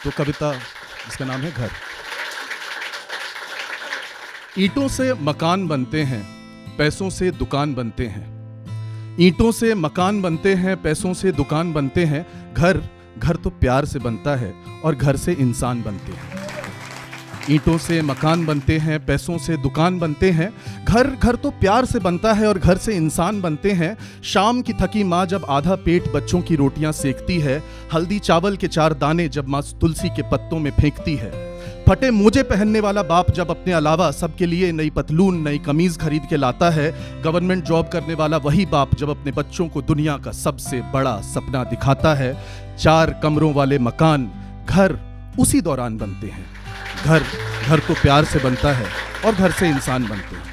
तो कविता जिसका नाम है घर। ईंटों से मकान बनते हैं, पैसों से दुकान बनते हैं। ईंटों से मकान बनते हैं, पैसों से दुकान बनते हैं। घर तो प्यार से बनता है और घर से इंसान बनते हैं। ईंटों से मकान बनते हैं, पैसों से दुकान बनते हैं। घर तो प्यार से बनता है और घर से इंसान बनते हैं। शाम की थकी माँ जब आधा पेट बच्चों की रोटियां सेकती है, हल्दी चावल के 4 दाने जब माँ तुलसी के पत्तों में फेंकती है, फटे मोजे पहनने वाला बाप जब अपने अलावा सबके लिए नई पतलून नई कमीज खरीद के लाता है, गवर्नमेंट जॉब करने वाला वही बाप जब अपने बच्चों को दुनिया का सबसे बड़ा सपना दिखाता है, 4 कमरों वाले मकान घर उसी दौरान बनते हैं। घर तो प्यार से बनता है और घर से इंसान बनते हैं।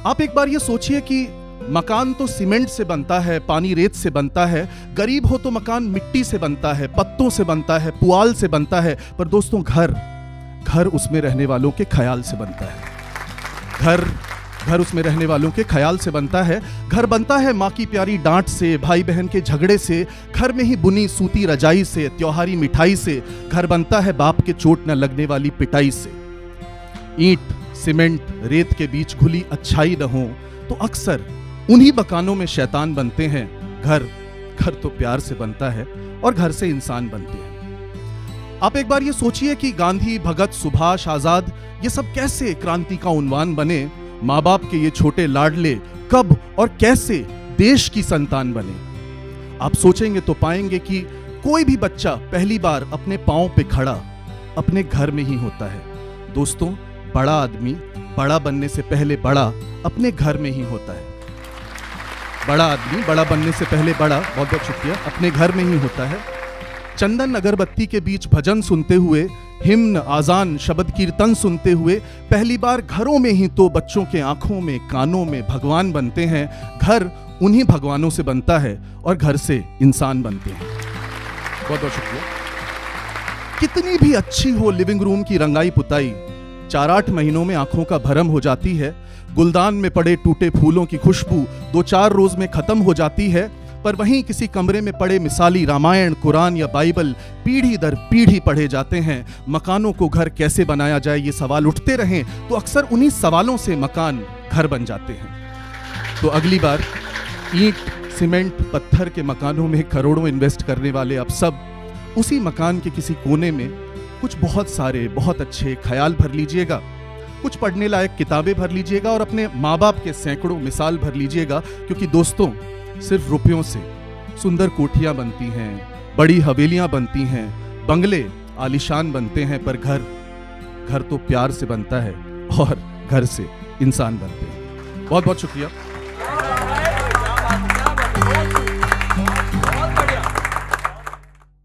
आप एक बार ये सोचिए कि मकान तो सीमेंट से बनता है, पानी रेत से बनता है, गरीब हो तो मकान मिट्टी से बनता है, पत्तों से बनता है, पुआल से बनता है, पर दोस्तों घर उसमें रहने वालों के ख्याल से बनता है। घर उसमें रहने वालों के ख्याल से बनता है। घर बनता है माँ की प्यारी डांट से, भाई बहन के झगड़े से, घर में ही बुनी सूती रजाई से, त्योहारी मिठाई से। घर बनता है बाप के चोट न लगने वाली पिटाई से। ईंट सीमेंट रेत के बीच घुली अच्छाई न हो तो अक्सर उन्हीं मकानों में शैतान बनते हैं। घर तो प्यार से बनता है और घर से इंसान बनते हैं। आप एक बार ये सोचिए कि गांधी, भगत, सुभाष, आजाद ये सब कैसे क्रांति का उन्वान बने। माँ बाप के ये छोटे लाडले कब और कैसे देश की संतान बने। आप सोचेंगे तो पाएंगे कि कोई भी बच्चा पहली बार अपने पांव पे खड़ा अपने घर में ही होता है। दोस्तों, बड़ा आदमी बड़ा बनने से पहले बड़ा अपने घर में ही होता है। बड़ा आदमी बड़ा बनने से पहले बड़ा, बहुत बहुत शुक्रिया, अपने घर में ही होता है। चंदन अगरबत्ती के बीच भजन सुनते हुए, हिम्न आजान शब्द कीर्तन सुनते हुए पहली बार घरों में ही तो बच्चों के आंखों में कानों में भगवान बनते हैं। घर उन्हीं भगवानों से बनता है और घर से इंसान बनते हैं। बहुत बहुत शुक्रिया। कितनी भी अच्छी हो लिविंग रूम की रंगाई पुताई, 4-8 महीनों में आंखों का भरम हो जाती है। गुलदान में पड़े टूटे फूलों की खुशबू 2-4 रोज में खत्म हो जाती है। पर वहीं किसी कमरे में पड़े मिसाली रामायण, कुरान या बाइबल पीढ़ी दर पीढ़ी पढ़े जाते हैं। मकानों को घर कैसे बनाया जाए ये सवाल उठते रहें तो अक्सर उन्हीं सवालों से मकान घर बन जाते हैं। तो अगली बार ईंट सीमेंट पत्थर के मकानों में करोड़ों इन्वेस्ट करने वाले आप सब उसी मकान के किसी कोने में कुछ बहुत सारे बहुत अच्छे ख्याल भर लीजिएगा, कुछ पढ़ने लायक किताबें भर लीजिएगा और अपने माँ बाप के सैकड़ों मिसाल भर लीजिएगा। क्योंकि दोस्तों, सिर्फ रुपयों से सुंदर कोठियां बनती हैं, बड़ी हवेलियां बनती हैं, बंगले आलीशान बनते हैं, पर घर तो प्यार से बनता है और घर से इंसान बनते हैं। बहुत बहुत शुक्रिया।